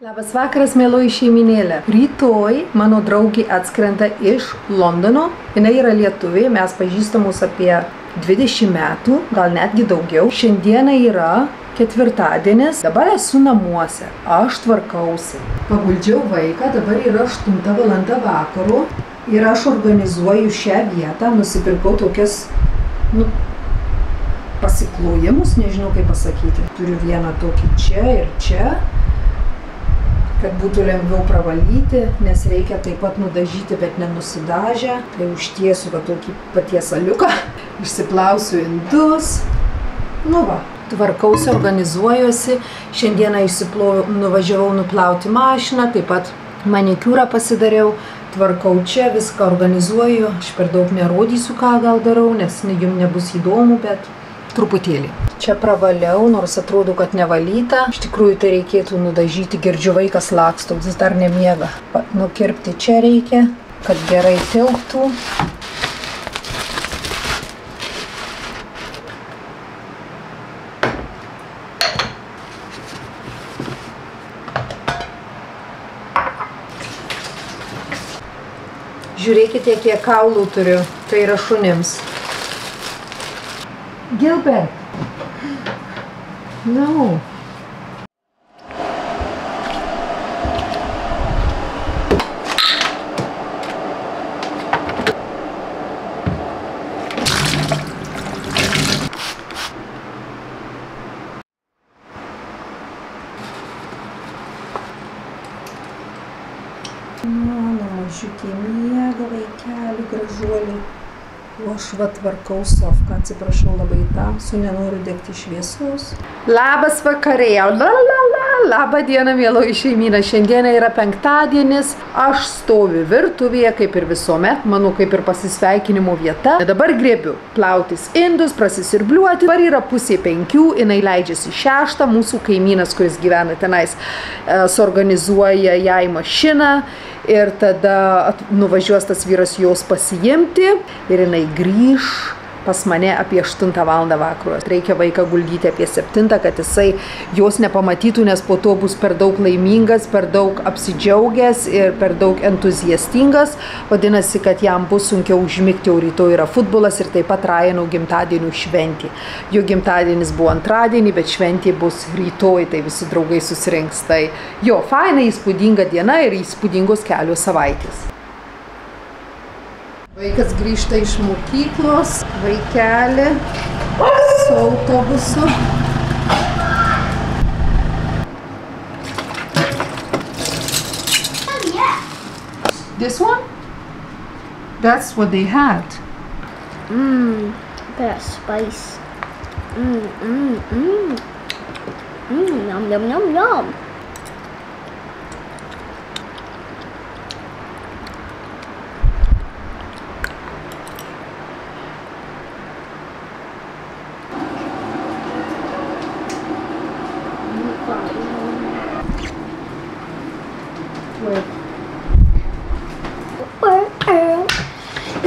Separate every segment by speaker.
Speaker 1: Labas vakaras, mėloji šeiminėlė. Rytoj mano draugė atskrenda iš Londono. Jinai yra lietuvė, mes pažįstamos apie 20 metų, gal netgi daugiau. Šiandieną yra ketvirtadienis, dabar esu namuose, aš tvarkausi. Paguldžiau vaiką, dabar yra 8 valanda vakaro ir aš organizuoju šią vietą, nusipirkau tokias, pasiklojimus, nežinau kaip pasakyti. Turiu vieną tokį čia ir čia, kad būtų lengviau pravalyti, nes reikia taip pat nudažyti, bet nenusidažę. Tai užtiesiu va tokį patiesaliuką, išsiplausiu indus. Nu va, tvarkausi, organizuojuosi. Šiandieną nuvažiavau nuplauti mašiną, taip pat manikiūrą pasidariau. Tvarkau čia, viską organizuoju. Aš per daug nerodysiu, ką gal darau, nes jums nebus įdomu, bet truputėlį. Čia pravaliau, nors atrodo, kad nevalyta. Iš tikrųjų, tai reikėtų nudažyti. Girdžiu, vaikas laksto, jis dar nemiega. Nukirpti čia reikia, kad gerai tilptų. Žiūrėkite, kiek kaulų turiu. Tai yra šunims. Gilbert! No. Mano mažiukė miega, vaikeli, gražuoliai. O aš va tvarkau sofką, atsiprašau, labai tamsu, nenoriu degti šviesos. Labas vakarėjo, labą dieną, mėloji šeimyna. Šiandieną yra penktadienis, aš stoviu virtuvėje, kaip ir visuomet, mano kaip ir pasisveikinimo vieta. Dabar griebiu plautis indus, prasisirbliuoti. Dabar yra 4:30, jinai leidžiasi 6, mūsų kaimynas, kuris gyvena tenais, suorganizuoja jai mašiną. Ir tada nuvažiuos tas vyras jos pasiimti ir jinai grįž pas mane apie 8 valandą vakaro. Reikia vaiką guldyti apie 7, kad jisai jos nepamatytų, nes po to bus per daug laimingas, per daug apsidžiaugęs ir per daug entuziastingas. Vadinasi, kad jam bus sunkiau užmigti, o rytoj yra futbolas ir taip pat Ryano gimtadienių šventė. Jo gimtadienis buvo antradienį, bet šventė bus rytoj, tai visi draugai susirinks. Tai jo, faina, įspūdinga diena ir įspūdingos kelios savaitės. Vaikas grįžta iš mokyklos, vaikelį su autobusu. This one? That's what they had.
Speaker 2: Bit of spice. Yum, yum, yum, yum.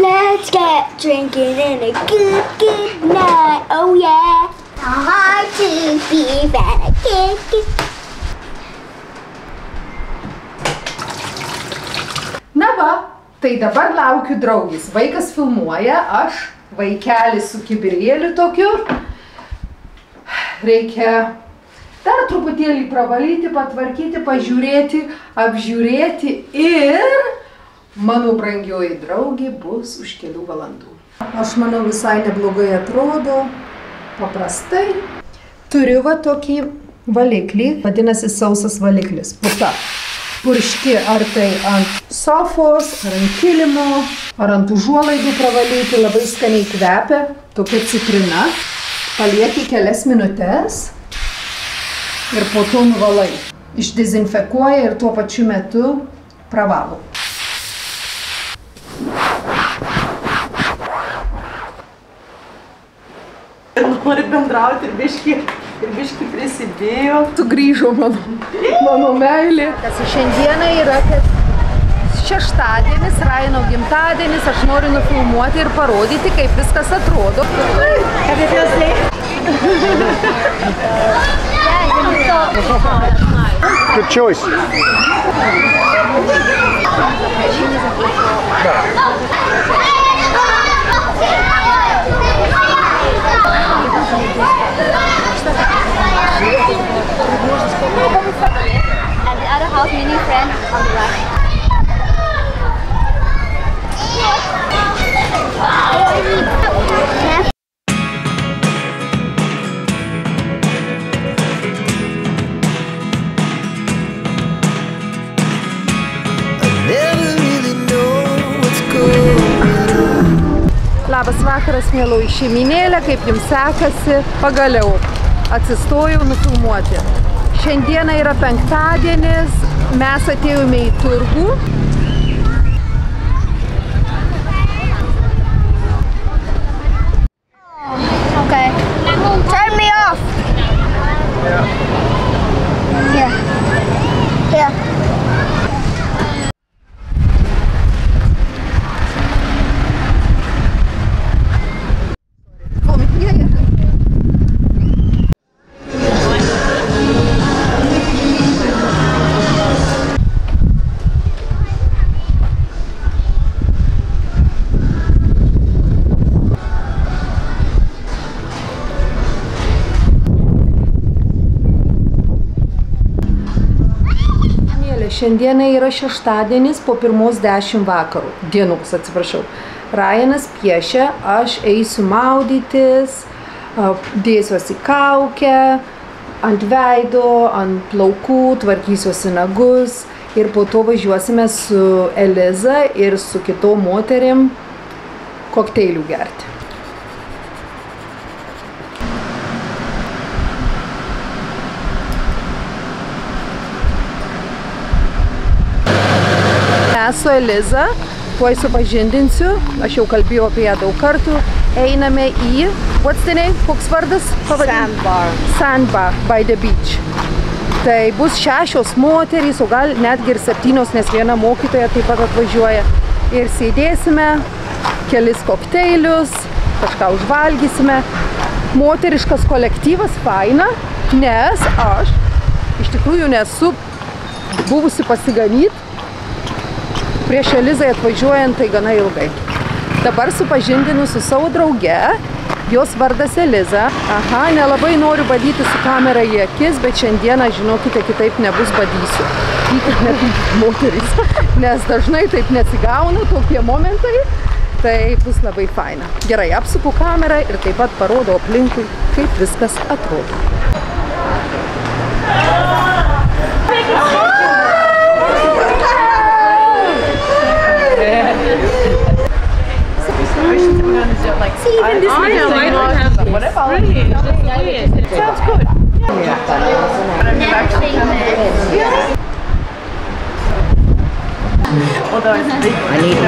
Speaker 2: Let's get drinking in a good, good night. Oh yeah, hard to beat and a good.
Speaker 1: Na va, tai dabar laukiu draugės. Vaikas filmuoja, aš vaikelį su kibirėliu tokiu. Reikia dar truputėlį pravalyti, patvarkyti, pažiūrėti, apžiūrėti ir mano brangioji draugė bus už kelių valandų. Aš manau, visai neblogai atrodo, paprastai. Turiu va tokį valiklį, vadinasi sausas valiklis. Puta. Purški ar tai ant sofos, ar ant kilimo, ar ant užuolaidų pravalyti, labai skaniai kvepia, tokia citrina. Palieki kelias minutes ir po to nuvalai. Išdezinfekuoja ir tuo pačiu metu pravalo.
Speaker 3: Nori bendrauti ir biški prisidėjo.
Speaker 1: Sugrįžo mano meilė. Šiandieną yra šeštadienis, Ryano gimtadienis. Aš noriu nufilmuoti ir parodyti, kaip viskas atrodo.
Speaker 2: Yeah,
Speaker 4: Good choice.
Speaker 2: And the other house, mini friend on the right.
Speaker 1: Labas vakaras, mieloji šeiminėlė, kaip jums sekasi? Pagaliau atsistojau nufilmuoti. Šiandieną yra penktadienis, mes atėjome į turgų.
Speaker 2: Okay. Turn me off. Here. Here.
Speaker 1: Šiandieną yra šeštadienis po 1:10 vakarų. Dienos, atsiprašau. Ryanas piešia, aš eisiu maudytis, dėsiuosi kaukę, ant veido, ant plaukų, tvarkysiuosi nagus ir po to važiuosime su Eliza ir su kitom moterim kokteilių gerti. Su Eliza, tuoj supažindinsiu, aš jau kalbėjau apie ją daug kartų, einame į, what's the name, koks vardas?
Speaker 2: Sandbar.
Speaker 1: Sandbar by the beach. Tai bus 6 moterys, o gal netgi ir 7, nes viena mokytoja taip pat atvažiuoja. Ir sėdėsime, kelis kokteilius, kažką užvalgysime. Moteriškas kolektyvas faina, nes aš iš tikrųjų nesu buvusi pasiganyti. Prieš Elizai atvažiuojant tai gana ilgai. Dabar supažindinu su savo drauge, jos vardas Eliza. Aha, nelabai noriu badyti su kamera į akis, bet šiandieną, žinokite, kitaip nebus badysiu. Ypač net moterys, nes dažnai taip nesigauna tokie momentai, tai bus labai faina. Gerai, apsuku kamerą ir taip pat parodo aplinkui, kaip viskas atrodo.
Speaker 3: See, even this I don't have them. What about it? It sounds good. Although it's big. I need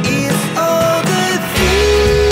Speaker 5: It's all the things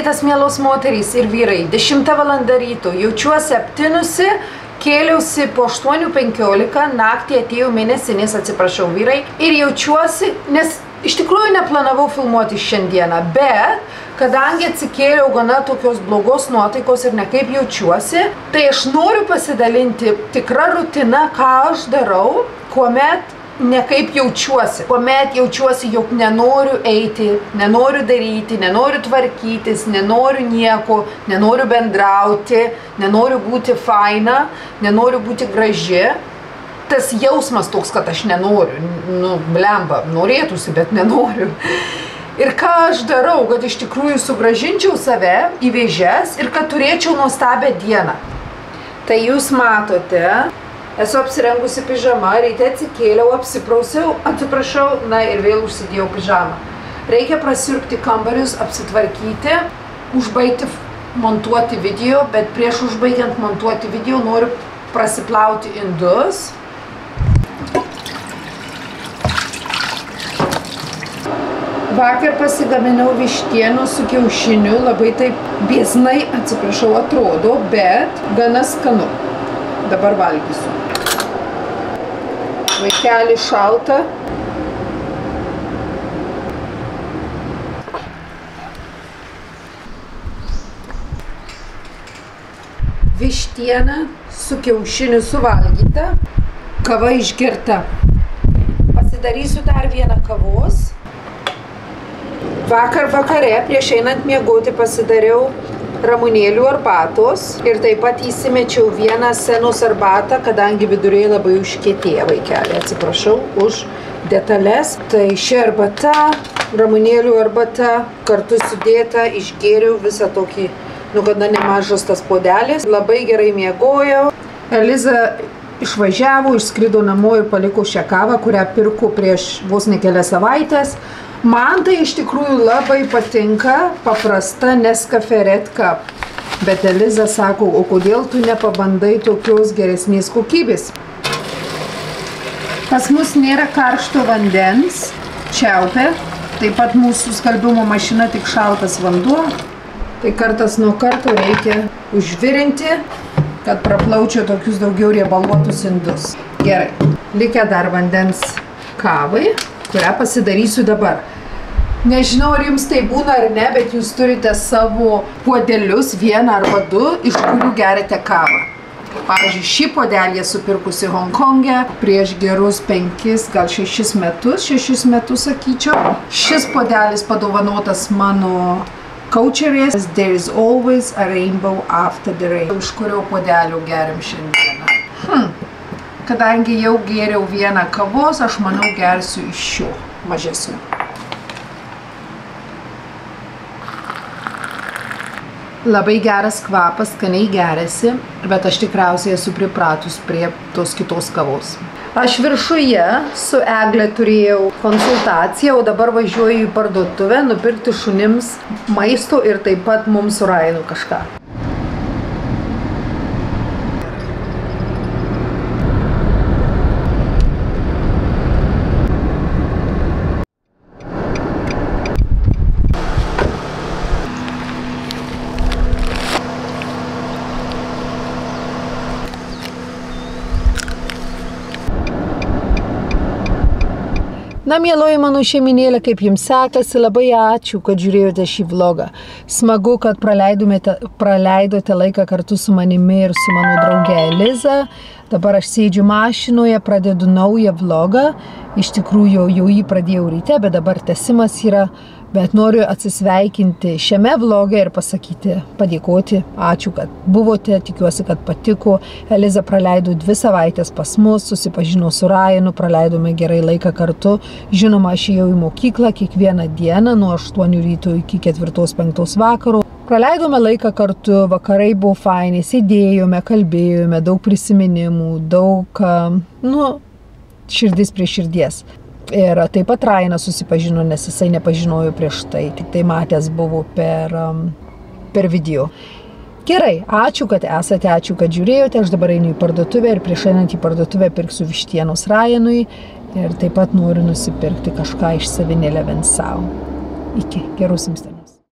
Speaker 1: rytas, mielos moterys ir vyrai. 10 valanda ryto. Jaučiuosi aptinusi, kėliausi po 8:15, naktį atėjau mėnesinės, atsiprašau vyrai. Ir jaučiuosi, nes iš tikrųjų neplanavau filmuoti šiandieną, bet kadangi atsikėliau gana tokios blogos nuotaikos ir nekaip jaučiuosi, tai aš noriu pasidalinti tikrą rutiną, ką aš darau, kuomet nekaip jaučiuosi. Kuomet jaučiuosi, jog nenoriu eiti, nenoriu daryti, nenoriu tvarkytis, nenoriu nieko, nenoriu bendrauti, nenoriu būti faina, nenoriu būti graži. Tas jausmas toks, kad aš nenoriu, blemba, norėtųsi, bet nenoriu. Ir ką aš darau, kad iš tikrųjų sugrąžinčiau save į vėžes ir kad turėčiau nuostabią dieną. Tai jūs matote, esu apsirengusi pižamą, ryte atsikėliau, apsiprausiau, atsiprašau, na ir vėl užsidėjau pižamą. Reikia prasiurbti kambarius, apsitvarkyti, užbaigti montuoti video, bet prieš užbaigiant montuoti video noriu prasiplauti indus. Vakar pasigaminau vištienų su kiaušiniu, labai taip biesnai, atsiprašau, atrodo, bet gana skanu. Dabar valgysiu. Vaikelį šalta. Vištiena su kiaušiniu suvalgyta, kava išgerta. Pasidarysiu dar vieną kavos. Vakar vakare prieš einant miegoti pasidariau ramunėlių arbatos ir taip pat įsimečiau vieną senos arbatą, kadangi viduriai labai užkietėję vaikelį. Atsiprašau už detalės. Tai ši arbata, ramunėlių arbata, kartu sudėta, išgėriau visą tokį, gana nemažas tas puodelis. Labai gerai miegojau. Eliza išvažiavo, išskrido namo ir paliko šią kavą, kurią pirko prieš vos ne kelias savaitės. Man tai iš tikrųjų labai patinka paprasta Nescafe Red Cup. Bet Eliza sako, o kodėl tu nepabandai tokios geresnės kokybės? Pas mus nėra karšto vandens, čiaupė. Taip pat mūsų skalbimo mašina tik šaltas vanduo. Tai kartas nuo karto reikia užvirinti, kad praplaučiau tokius daugiau riebaluotus indus. Gerai, likę dar vandens kavai, kurią pasidarysiu dabar. Nežinau, ar jums tai būna ar ne, bet jūs turite savo puodelius, vieną arba du, iš kurių gerite kavą. Pavyzdžiui, šį puodelį esu pirkusi Hongkonge prieš gerus 5, gal 6 metus sakyčiau. Šis puodelis padovanotas mano coacherės. There is always a rainbow after the rain. Iš kurio puodelio geriam šiandieną. Kadangi jau gėriau vieną kavos, aš manau gersiu iš šio mažesnio. Labai geras kvapas, skaniai geriasi, bet aš tikriausiai esu pripratus prie tos kitos kavos. Aš viršuje su Egle turėjau konsultaciją, o dabar važiuoju į parduotuvę nupirkti šunims maisto ir taip pat mums su Rainu kažką. Na, mieloji mano šeiminėlė, kaip jums sekasi, labai ačiū, kad žiūrėjote šį vlogą. Smagu, kad praleidote laiką kartu su manimi ir su mano drauge Eliza. Dabar aš sėdžiu mašinoje, pradedu naują vlogą. Iš tikrųjų, jau jį pradėjau ryte, bet dabar tęsimas yra. Bet noriu atsisveikinti šiame vloge ir pasakyti, padėkoti. Ačiū, kad buvote, tikiuosi, kad patiko. Eliza praleido 2 savaitės pas mus, susipažino su Ryanu, praleidome gerai laiką kartu. Žinoma, aš ėjau į mokyklą kiekvieną dieną nuo 8 ryto iki 4-5 vakaro. Praleidome laiką kartu, vakarai buvo faini, sėdėjome, kalbėjome, daug prisiminimų, daug, širdis prie širdies. Ir taip pat Ryanas susipažino, nes jisai nepažinojo prieš tai, tik tai matęs buvo per video. Gerai, ačiū, kad esate, ačiū, kad žiūrėjote. Aš dabar einu į parduotuvę ir prieš einant į parduotuvę pirksiu vištienos Ryanui ir taip pat noriu nusipirkti kažką iš 7-Eleven sau. Iki, gerus jums dienų.